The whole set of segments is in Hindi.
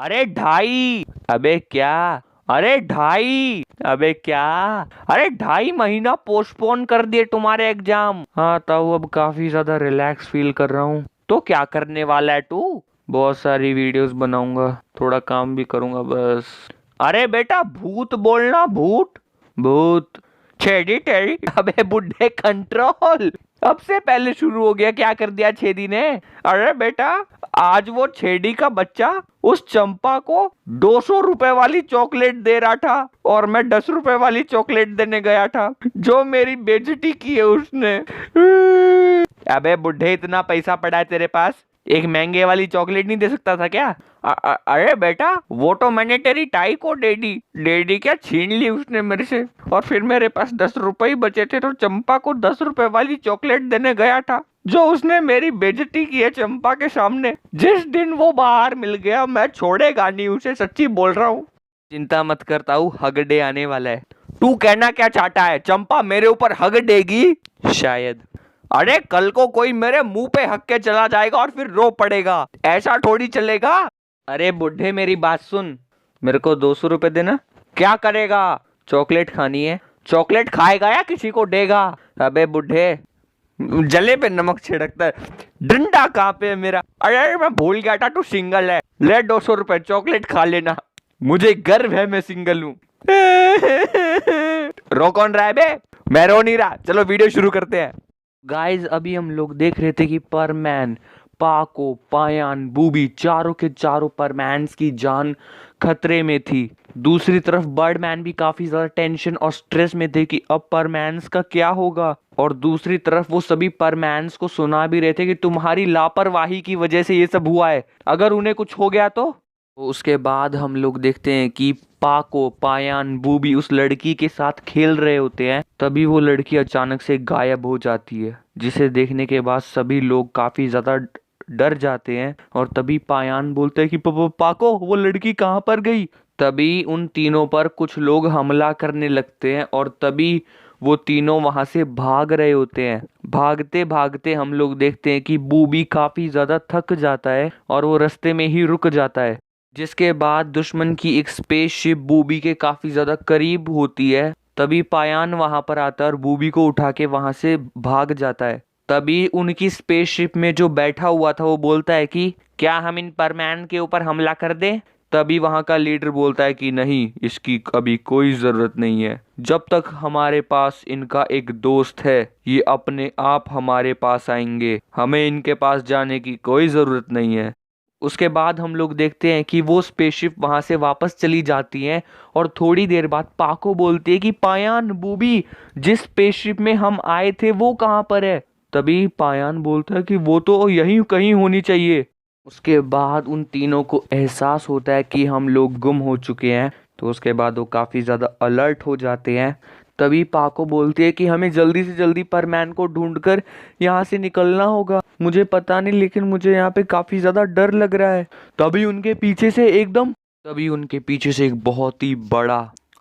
अरे ढाई। अबे क्या? अरे ढाई। अबे क्या? अरे 2.5 महीना पोस्टपोन कर दिए तुम्हारे एग्जाम। हाँ तो अब काफी ज्यादा रिलैक्स फील कर रहा हूँ। तो क्या करने वाला है तू? बहुत सारी वीडियोस बनाऊंगा, थोड़ा काम भी करूंगा बस। अरे बेटा भूत बोलना, भूत। भूत। छेड़ी टेढ़ी। अबे बुड्ढे कंट्रोल। अब से पहले शुरू हो गया, क्या कर दिया छेदी ने? अरे बेटा, आज वो छेड़ी का बच्चा उस चंपा को 200 रुपए वाली चॉकलेट दे रहा था और मैं 10 रुपए वाली चॉकलेट देने गया था, जो मेरी बेइज्जती की है उसने। अबे बुड्ढे, इतना पैसा पड़ा है तेरे पास, एक महंगे वाली चॉकलेट नहीं दे सकता था क्या? अरे बेटा, वो तो मैंने तेरी टाई को दे दी। दे दी क्या? छीन ली उसने मेरे से। और फिर मेरे पास 10 रुपए ही बचे थे तो चंपा को 10 रुपए वाली चॉकलेट देने गया था, जो उसने मेरी बेइज्जती की है चंपा के सामने। जिस दिन वो बाहर मिल गया मैं छोड़ेगा नहीं उसे, सच्ची बोल रहा हूँ। चिंता मत करता हूँ, हग डे आने वाला है। तू कहना क्या चाहता है? चंपा मेरे ऊपर हग देगी? शायद। अरे कल को कोई मेरे मुंह पे हक के चला जाएगा और फिर रो पड़ेगा, ऐसा थोड़ी चलेगा। अरे बुढ़े मेरी बात सुन, मेरे को 200 रुपए देना। क्या करेगा? चॉकलेट खानी है। चॉकलेट खाएगा या किसी को देगा? अबे बुढ़े, जले पे नमक छिड़कता है, डंडा कहाँ पे है मेरा? अरे मैं भूल गया था तू सिंगल है। ले 200 रुपए, चॉकलेट खा लेना। मुझे गर्व है मैं सिंगल हूँ। रो कौन रहा है बे? मैं रो नहीं रहा, चलो वीडियो शुरू करते हैं। गाइस अभी हम लोग देख रहे थे कि परमैन, पाको, पायान, बूबी, चारों के चारों परमैन्स की जान खतरे में थी। दूसरी तरफ बर्डमैन भी काफी ज्यादा टेंशन और स्ट्रेस में थे कि अब परमैन्स का क्या होगा। और दूसरी तरफ वो सभी परमैन्स को सुना भी रहे थे कि तुम्हारी लापरवाही की वजह से ये सब हुआ है, अगर उन्हें कुछ हो गया तो। उसके बाद हम लोग देखते हैं कि पाको, पायान, बूबी उस लड़की के साथ खेल रहे होते हैं। तभी वो लड़की अचानक से गायब हो जाती है, जिसे देखने के बाद सभी लोग काफी ज्यादा डर जाते हैं। और तभी पायान बोलते हैं कि पाको, वो लड़की कहाँ पर गई? तभी उन तीनों पर कुछ लोग हमला करने लगते हैं और तभी वो तीनों वहां से भाग रहे होते हैं। भागते भागते हम लोग देखते हैं कि बूबी काफी ज्यादा थक जाता है और वो रास्ते में ही रुक जाता है। जिसके बाद दुश्मन की एक स्पेसशिप बूबी के काफी ज्यादा करीब होती है। तभी पायान वहां पर आता है और बूबी को उठा के वहां से भाग जाता है। तभी उनकी स्पेसशिप में जो बैठा हुआ था वो बोलता है कि क्या हम इन परमैन के ऊपर हमला कर दें? तभी वहां का लीडर बोलता है कि नहीं, इसकी अभी कोई जरूरत नहीं है। जब तक हमारे पास इनका एक दोस्त है, ये अपने आप हमारे पास आएंगे, हमें इनके पास जाने की कोई जरूरत नहीं है। उसके बाद हम लोग देखते हैं कि वो स्पेसशिप वहां से वापस चली जाती हैं और थोड़ी देर बाद पाको बोलती है कि पायान, बूबी, जिस स्पेसशिप में हम आए थे वो कहाँ पर है? तभी पायान बोलता है कि वो तो यहीं कहीं होनी चाहिए। उसके बाद उन तीनों को एहसास होता है कि हम लोग गुम हो चुके हैं। तो उसके बाद वो काफ़ी ज़्यादा अलर्ट हो जाते हैं। तभी पाको बोलती है कि हमें जल्दी से जल्दी परमैन को ढूंढकर यहाँ से निकलना होगा। मुझे पता नहीं, लेकिन मुझे यहाँ पे काफ़ी ज़्यादा डर लग रहा है। तभी उनके पीछे से एक बहुत ही बड़ा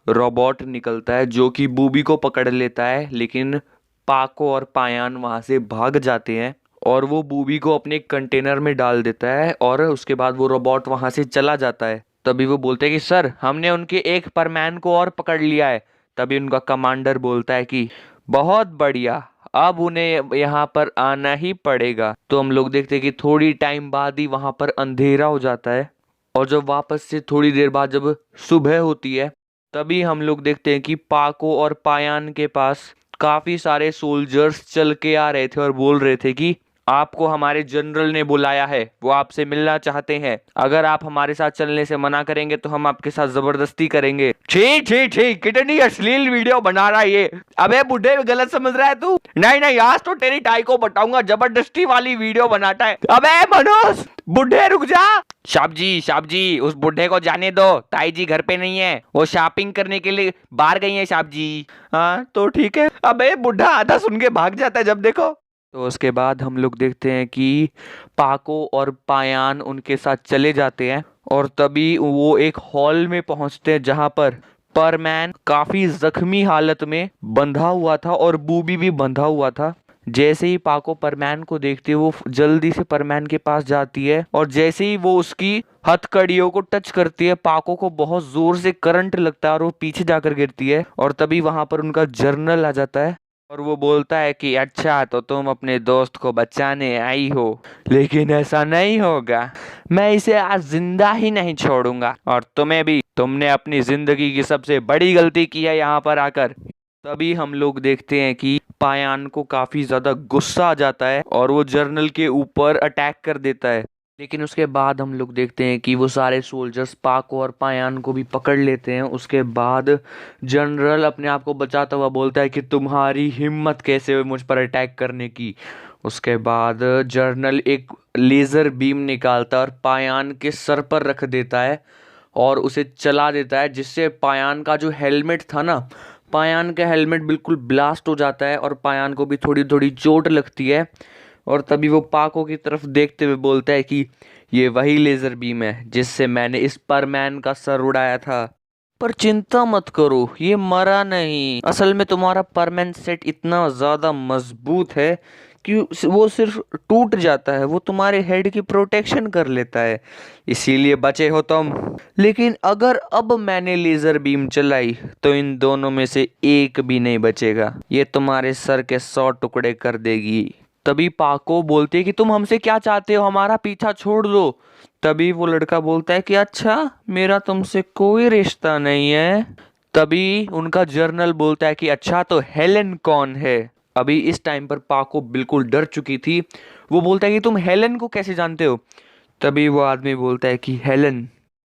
रोबोट निकलता है जो कि बूबी को पकड़ लेता है, लेकिन पाको और पायान वहां से भाग जाते हैं और वो बूबी को अपने कंटेनर में डाल देता है और उसके बाद वो रोबोट वहां से चला जाता है। तभी वो बोलते हैं कि सर, हमने उनके एक परमैन को और पकड़ लिया है। तभी उनका कमांडर बोलता है कि बहुत बढ़िया, अब उन्हें यहाँ पर आना ही पड़ेगा। तो हम लोग देखते हैं कि थोड़ी टाइम बाद ही वहां पर अंधेरा हो जाता है और जब वापस से थोड़ी देर बाद जब सुबह होती है, तभी हम लोग देखते हैं कि पाको और पायान के पास काफी सारे सोल्जर्स चल के आ रहे थे और बोल रहे थे कि आपको हमारे जनरल ने बुलाया है, वो आपसे मिलना चाहते हैं। अगर आप हमारे साथ चलने से मना करेंगे तो हम आपके साथ जबरदस्ती करेंगे। ठीक ठीक ठीक, कितनी अश्लील वीडियो बना रहा है ये। अबे बुढ़े, गलत समझ रहा है तू? नहीं नहीं, आज तो तेरी टाई को बताऊंगा, जबरदस्ती वाली वीडियो बनाता है। अबे मनोज, बुढ़े रुक जा। साहब जी, उस बुढ़े को जाने दो, ताई जी घर पे नहीं है, वो शॉपिंग करने के लिए बाहर गई है साहब जी। हाँ तो ठीक है। अबे बुढ़ा आधा सुन के भाग जाता है जब देखो। तो उसके बाद हम लोग देखते हैं कि पाको और पायान उनके साथ चले जाते हैं और तभी वो एक हॉल में पहुंचते हैं जहां पर परमैन काफी जख्मी हालत में बंधा हुआ था और बूबी भी बंधा हुआ था। जैसे ही पाको परमैन को देखती है वो जल्दी से परमैन के पास जाती है और जैसे ही वो उसकी हथकड़ियों को टच करती है पाको को बहुत जोर से करंट लगता है और वो पीछे जाकर गिरती है। और तभी वहां पर उनका जर्नल आ जाता है और वो बोलता है कि अच्छा तो तुम अपने दोस्त को बचाने आई हो, लेकिन ऐसा नहीं होगा, मैं इसे आज जिंदा ही नहीं छोड़ूंगा और तुम्हें भी, तुमने अपनी जिंदगी की सबसे बड़ी गलती की है यहाँ पर आकर। तभी हम लोग देखते हैं कि पायान को काफी ज्यादा गुस्सा आ जाता है और वो जर्नल के ऊपर अटैक कर देता है। लेकिन उसके बाद हम लोग देखते हैं कि वो सारे सोल्जर्स पाको और पायान को भी पकड़ लेते हैं। उसके बाद जनरल अपने आप को बचाता हुआ बोलता है कि तुम्हारी हिम्मत कैसे हुई मुझ पर अटैक करने की। उसके बाद जनरल एक लेजर बीम निकालता है और पायान के सर पर रख देता है और उसे चला देता है, जिससे पायान का जो हेलमेट था ना, पायान का हेलमेट बिल्कुल ब्लास्ट हो जाता है और पायान को भी थोड़ी थोड़ी चोट लगती है। और तभी वो पाको की तरफ देखते हुए बोलता है कि ये वही लेजर बीम है जिससे मैंने इस परमैन का सर उड़ाया था, पर चिंता मत करो ये मरा नहीं, असल में तुम्हारा परमैन सेट इतना ज्यादा मजबूत है कि वो सिर्फ टूट जाता है, वो तुम्हारे हेड की प्रोटेक्शन कर लेता है, इसीलिए बचे हो तुम। लेकिन अगर अब मैंने लेजर बीम चलाई तो इन दोनों में से एक भी नहीं बचेगा, ये तुम्हारे सर के 100 टुकड़े कर देगी। तभी पाको बोलती है कि तुम हमसे क्या चाहते हो, हमारा पीछा छोड़ दो। तभी वो लड़का बोलता है कि अच्छा मेरा तुमसे कोई रिश्ता नहीं है। तभी उनका जर्नल बोलता है कि अच्छा तो हेलेन कौन है। अभी इस टाइम पर पाको बिल्कुल डर चुकी थी। वो बोलता है कि तुम हेलेन को कैसे जानते हो। तभी वो आदमी बोलता है कि हेलेन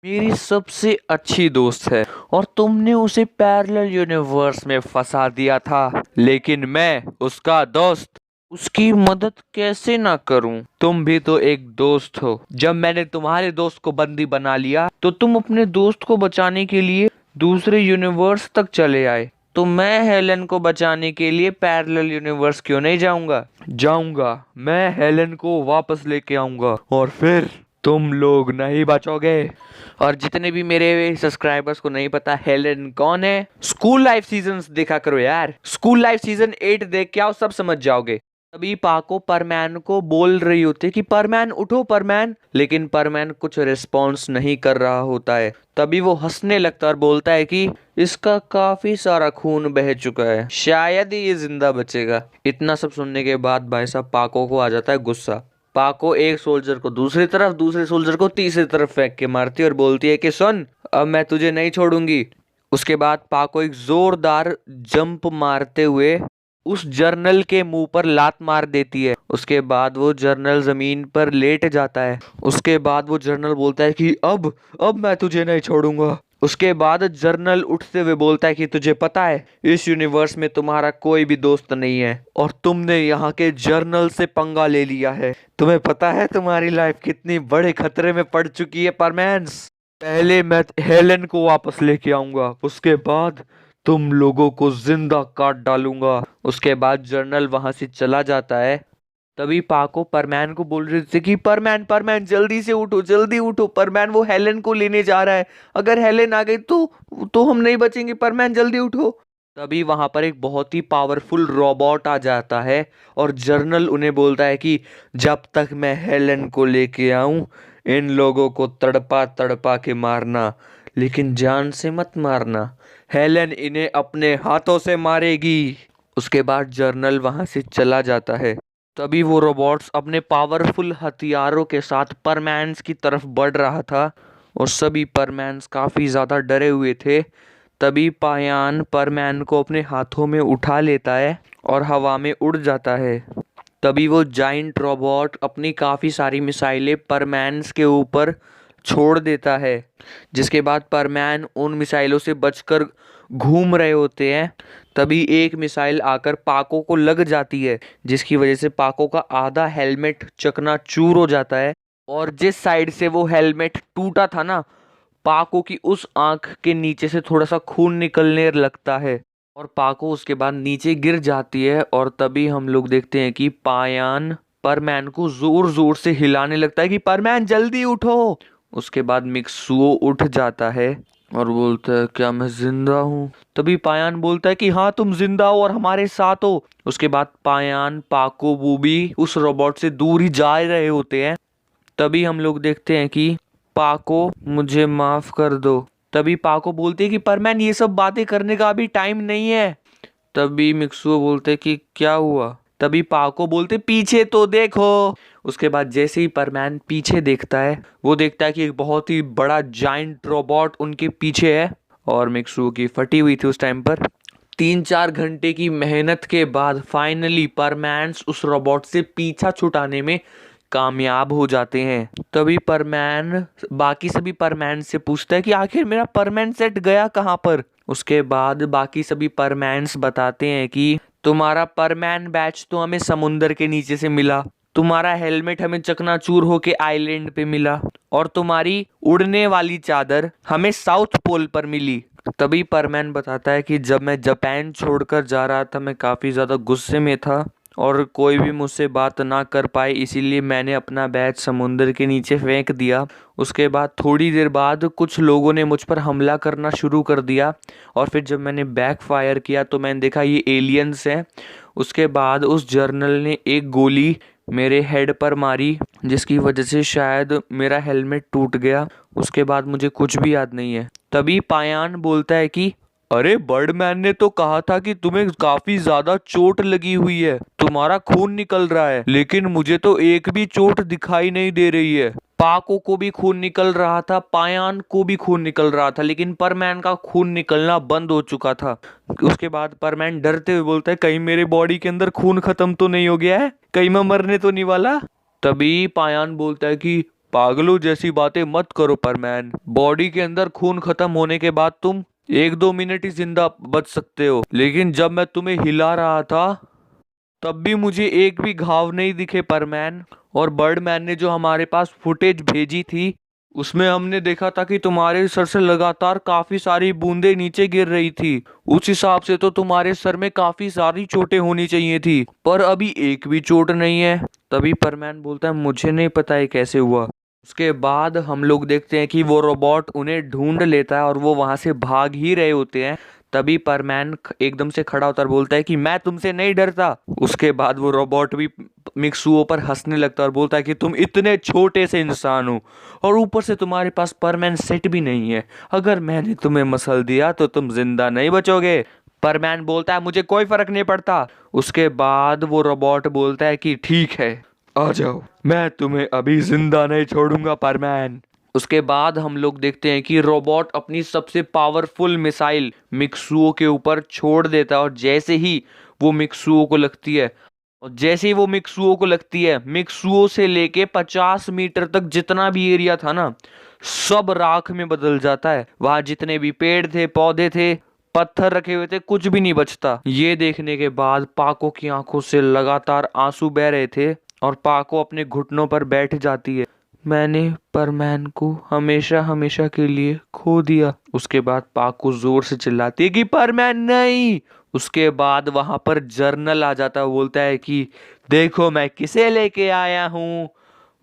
मेरी सबसे अच्छी दोस्त है और तुमने उसे पैरेलल यूनिवर्स में फंसा दिया था, लेकिन मैं उसका दोस्त, उसकी मदद कैसे ना करूं। तुम भी तो एक दोस्त हो, जब मैंने तुम्हारे दोस्त को बंदी बना लिया तो तुम अपने दोस्त को बचाने के लिए दूसरे यूनिवर्स तक चले आए, तो मैं हेलेन को बचाने के लिए पैरेलल यूनिवर्स क्यों नहीं जाऊंगा। जाऊंगा, मैं हेलेन को वापस लेके आऊंगा और फिर तुम लोग नहीं बचोगे। और जितने भी मेरे सब्सक्राइबर्स को नहीं पता हेलेन कौन है, स्कूल लाइफ सीजन्स देखा करो यार, स्कूल लाइफ सीजन 8 देख के आओ, सब समझ जाओगे। तभी पाको परमैन को बोल रही होती है कि परमैन उठो परमैन, लेकिन परमैन कुछ रिस्पॉन्स नहीं कर रहा होता है। तभी वो हंसने लगता है और बोलता है कि इसका काफी सारा खून बह चुका है, शायद ही ये जिंदा बचेगा। इतना सब सुनने के बाद भाई साहब पाको को आ जाता है गुस्सा। पाको एक सोल्जर को दूसरी तरफ, दूसरे सोल्जर को तीसरी तरफ फेंक के मारती है और बोलती है कि सुन, अब मैं तुझे नहीं छोड़ूंगी। उसके बाद पाको एक जोरदार जंप मारते हुए उस जर्नल के मुंह पर लात मार देती है। उसके बाद वो जर्नल जमीन पर लेट जाता है। उसके बाद वो जर्नल बोलता है कि अब मैं तुझे नहीं छोड़ूंगा। उसके बाद जर्नल उठते हुए बोलता है कि तुझे पता है इस यूनिवर्स में तुम्हारा कोई भी दोस्त नहीं है और तुमने यहाँ के जर्नल से पंगा ले लिया है। तुम्हें पता है तुम्हारी लाइफ कितनी बड़े खतरे में पड़ चुकी है परमैन्स। पहले मैं हेलेन को वापस लेके आऊंगा, उसके बाद तुम लोगों को जिंदा काट डालूंगा। उसके बाद जर्नल वहां से चला जाता है। तभी पाको परमैन को बोल रहे थे कि परमैन परमैन जल्दी से उठो, जल्दी उठो, परमैन वो हेलेन को लेने जा रहा है, अगर हेलेन आ गई तो हम नहीं बचेंगे, परमैन जल्दी उठो। तभी वहां पर एक बहुत ही पावरफुल रोबोट आ जाता है और जर्नल उन्हें बोलता है कि जब तक मैं हेलेन को लेके आऊं इन लोगों को तड़पा तड़पा के मारना, लेकिन जान से मत मारना, हेलेन इन्हें अपने हाथों से मारेगी। उसके बाद जर्नल वहां से चला जाता है। तभी वो रोबोट्स अपने पावरफुल हथियारों के साथ परमैन्स की तरफ बढ़ रहा था और सभी परमैन्स काफी ज्यादा डरे हुए थे। तभी पायान परमैन को अपने हाथों में उठा लेता है और हवा में उड़ जाता है। तभी वो जाइंट रोबोट अपनी काफी सारी मिसाइलें परमैन्स के ऊपर छोड़ देता है, जिसके बाद परमैन उन मिसाइलों से बचकर घूम रहे होते हैं। तभी एक मिसाइल आकर पाको को लग जाती है, जिसकी वजह से पाको का आधा हेलमेट चकनाचूर हो जाता है और जिस साइड से वो हेलमेट टूटा था ना, पाको की उस आंख के नीचे से थोड़ा सा खून निकलने लगता है और पाको उसके बाद नीचे गिर जाती है। और तभी हम लोग देखते हैं कि पायान परमैन को जोर जोर से हिलाने लगता है कि परमैन जल्दी उठो। उसके बाद मिक्सुओ उठ जाता है और बोलता है क्या मैं जिंदा हूँ। तभी पायान बोलता है कि हाँ तुम जिंदा हो और हमारे साथ हो। उसके बाद पायान, पाको, बूबी उस रोबोट से दूर ही जा रहे होते हैं। तभी हम लोग देखते हैं कि पाको मुझे माफ कर दो। तभी पाको बोलते हैं कि पर मैन ये सब बातें करने का अभी टाइम नहीं है। तभी मिक्सुओ बोलते कि क्या हुआ। तभी पाको बोलते पीछे तो देखो। उसके बाद जैसे ही परमैन पीछे देखता है, वो देखता है कि एक बहुत ही बड़ा जाइंट रोबोट उनके पीछे है। और मिक्सुओ की फटी हुई थी उस टाइम पर। 3-4 घंटे की मेहनत के बाद फाइनली परमैन्स उस रोबोट से पीछा छुड़ाने में कामयाब हो जाते हैं। तभी परमैन बाकी सभी परमैन से पूछता है कि आखिर मेरा परमैन सेट गया कहाँ पर। उसके बाद बाकी सभी परमैन्स बताते हैं कि तुम्हारा परमैन बैच तो हमें समुंदर के नीचे से मिला, तुम्हारा हेलमेट हमें चकनाचूर होके आइलैंड पे मिला, और तुम्हारी उड़ने वाली चादर हमें साउथ पोल पर मिली। तभी परमैन बताता है कि जब मैं जापान छोड़कर जा रहा था मैं काफ़ी ज़्यादा गुस्से में था और कोई भी मुझसे बात ना कर पाए, इसीलिए मैंने अपना बैच समुंदर के नीचे फेंक दिया। उसके बाद थोड़ी देर बाद कुछ लोगों ने मुझ पर हमला करना शुरू कर दिया और फिर जब मैंने बैक फायर किया तो मैंने देखा ये एलियंस हैं। उसके बाद उस जर्नल ने एक गोली मेरे हेड पर मारी जिसकी वजह से शायद मेरा हेलमेट टूट गया। उसके बाद मुझे कुछ भी याद नहीं है। तभी पायान बोलता है कि अरे बर्डमैन ने तो कहा था कि तुम्हें काफी ज्यादा चोट लगी हुई है, तुम्हारा खून निकल रहा है, लेकिन मुझे तो एक भी चोट दिखाई नहीं दे रही है। पाको को भी खून निकल रहा था, पायान को भी खून निकल रहा था, लेकिन परमैन का खून निकलना बंद हो चुका था। उसके बाद परमैन डरते हुए बोलता है कहीं मेरे बॉडी के अंदर खून खत्म तो नहीं हो गया है, कहीं मैं मरने तो नहीं वाला। तभी पायान बोलता है कि पागलों जैसी बातें मत करो परमैन, बॉडी के अंदर खून खत्म होने के बाद तुम 1-2 मिनट ही जिंदा बच सकते हो, लेकिन जब मैं तुम्हें हिला रहा था तब भी मुझे एक भी घाव नहीं दिखे परमैन। और बर्डमैन ने जो हमारे पास फुटेज भेजी थी उसमें हमने देखा था कि तुम्हारे सर से लगातार काफी सारी बूंदें नीचे गिर रही थी, उस हिसाब से तो तुम्हारे सर में काफी सारी चोटें होनी चाहिए थी, पर अभी एक भी चोट नहीं है। तभी परमैन बोलता है मुझे नहीं पता ये कैसे हुआ। उसके बाद हम लोग देखते हैं कि वो रोबोट उन्हें ढूंढ लेता है और वो वहां से भाग ही रहे होते हैं। तभी परमैन एकदम से खड़ा होता है और बोलता है कि मैं तुमसे नहीं डरता। उसके बाद वो रोबोट भी मिक्सुओ पर हंसने लगता है और बोलता है कि तुम इतने छोटे से इंसान हो और ऊपर से तुम्हारे पास परमैन सेट भी नहीं है, अगर मैंने तुम्हें मसल दिया तो तुम जिंदा नहीं बचोगे। परमैन बोलता है मुझे कोई फर्क नहीं पड़ता। उसके बाद वो रोबोट बोलता है कि ठीक है आ जाओ, मैं तुम्हें अभी जिंदा नहीं छोड़ूंगा परमैन। उसके बाद हम लोग देखते हैं कि रोबोट अपनी सबसे पावरफुल मिसाइल मिक्सुओ के ऊपर छोड़ देता है और जैसे ही वो मिक्सुओ को लगती है मिक्सुओ से लेके 50 मीटर तक जितना भी एरिया था ना सब राख में बदल जाता है। वहां जितने भी पेड़ थे, पौधे थे, पत्थर रखे हुए थे, कुछ भी नहीं बचता। ये देखने के बाद पाको की आंखों से लगातार आंसू बह रहे थे और पाको अपने घुटनों पर बैठ जाती है। मैंने परमैन को हमेशा हमेशा के लिए खो दिया। उसके बाद पाको जोर से चिल्लाती है कि परमैन नहीं। उसके बाद वहां पर जर्नल आ जाता है, बोलता है कि देखो मैं किसे लेके आया हूँ।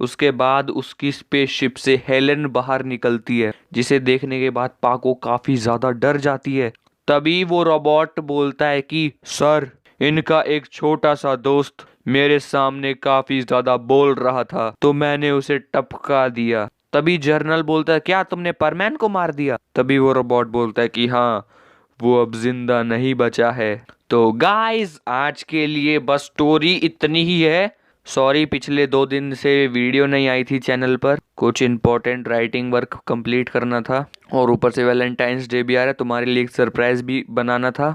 उसके बाद उसकी स्पेसशिप से हेलेन बाहर निकलती है जिसे देखने के बाद पाको काफी ज्यादा डर जाती है। तभी वो रोबोट बोलता है कि सर, इनका एक छोटा सा दोस्त मेरे सामने काफी ज्यादा बोल रहा था तो मैंने उसे टपका दिया। तभी जर्नल बोलता है क्या तुमने परमैन को मार दिया। तभी वो रोबोट बोलता है कि हाँ, वो अब जिंदा नहीं बचा है। तो गाइस आज के लिए बस स्टोरी इतनी ही है। सॉरी पिछले 2 दिन से वीडियो नहीं आई थी चैनल पर, कुछ इंपॉर्टेंट राइटिंग वर्क कंप्लीट करना था और ऊपर से वैलेंटाइंस डे भी आ रहा है, तुम्हारे लिए एक सरप्राइज भी बनाना था।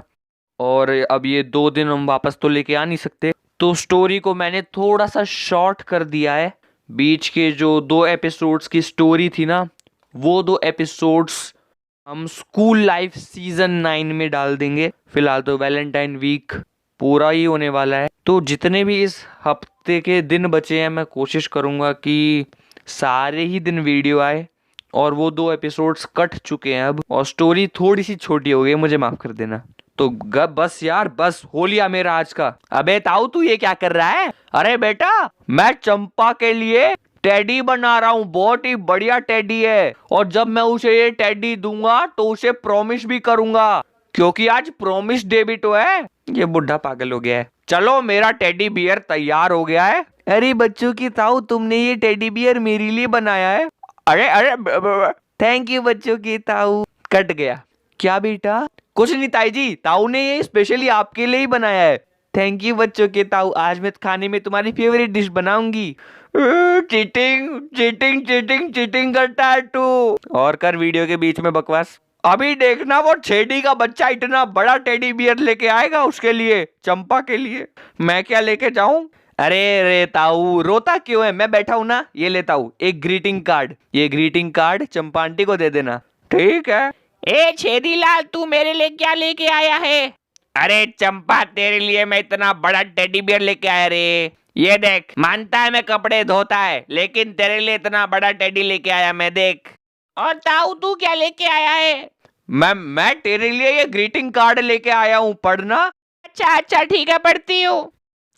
और अब ये 2 दिन हम वापस तो लेके आ नहीं सकते, तो स्टोरी को मैंने थोड़ा सा शॉर्ट कर दिया है। बीच के जो 2 एपिसोड्स की स्टोरी थी ना, वो 2 एपिसोड्स हम स्कूल लाइफ सीजन 9 में डाल देंगे। फिलहाल तो वैलेंटाइन वीक पूरा ही होने वाला है, तो जितने भी इस हफ्ते के दिन बचे हैं मैं कोशिश करूंगा कि सारे ही दिन वीडियो आए। और वो 2 एपिसोड्स कट चुके हैं अब और स्टोरी थोड़ी सी छोटी हो गई, मुझे माफ कर देना। तो बस यार, बस हो लिया मेरा आज का। अबे ताऊ तू ये क्या कर रहा है? अरे बेटा, मैं चंपा के लिए टेडी बना रहा हूँ, बहुत ही बढ़िया टेडी है। और जब मैं उसे ये टेडी दूंगा तो उसे प्रॉमिस भी करूंगा, क्योंकि आज प्रॉमिस डे भी तो है। ये बुढ़ा पागल हो गया है। चलो मेरा टेडी बियर तैयार हो गया है। अरे बच्चों की ताऊ, तुमने ये टेडी बियर मेरे लिए बनाया है? अरे अरे थैंक यू बच्चों की ताऊ। कट गया। क्या बेटा? कुछ नहीं ताई जी, ताऊ ने ये स्पेशली आपके लिए ही बनाया है। थैंक यू बच्चों के ताऊ, आज मैं खाने में तुम्हारी फेवरेट डिश बनाऊंगी। चीटिंग चीटिंग चीटिंग चीटिंग करता है तू। और कर वीडियो के बीच में बकवास। अभी देखना वो छेडी का बच्चा इतना बड़ा टेडी बियर लेके आएगा उसके लिए, चंपा के लिए। मैं क्या लेके जाऊं? अरे रे ताऊ, रोता क्यों है? मैं बैठा हूं ना, ये लेता हूं एक ग्रीटिंग कार्ड। ये ग्रीटिंग कार्ड चंपा आंटी को दे देना। ठीक है। ए छेदीलाल, तू मेरे लिए क्या लेके आया है? अरे चंपा, तेरे लिए मैं इतना बड़ा टेडी बियर लेके आया रे। ये देख, मानता है मैं कपड़े धोता है, लेकिन तेरे लिए इतना बड़ा टेडी लेके आया मैं, देख। और ताऊ तू क्या लेके आया है? मैं तेरे लिए ये ग्रीटिंग कार्ड लेके आया हूँ, पढ़ना। अच्छा अच्छा ठीक है, पढ़ती हूँ।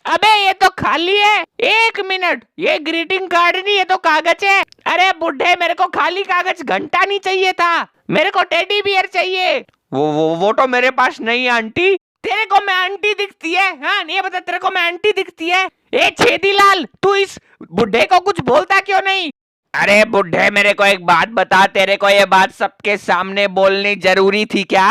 अबे ये तो खाली है। एक मिनट, ये ग्रीटिंग कार्ड नहीं, ये तो कागज है। अरे बुढ़े, मेरे को खाली कागज घंटा नहीं चाहिए था, मेरे को टेडी बियर चाहिए। वो तो मेरे पास नहीं है आंटी। तेरे को मैं आंटी दिखती है? हाँ, ये बता, तेरे को मैं आंटी दिखती है? ए छेदीलाल, तू इस बुढ़े को कुछ बोलता क्यों नहीं? अरे बुढ़े, मेरे को एक बात बता, तेरे को ये बात सबके सामने बोलनी जरूरी थी क्या?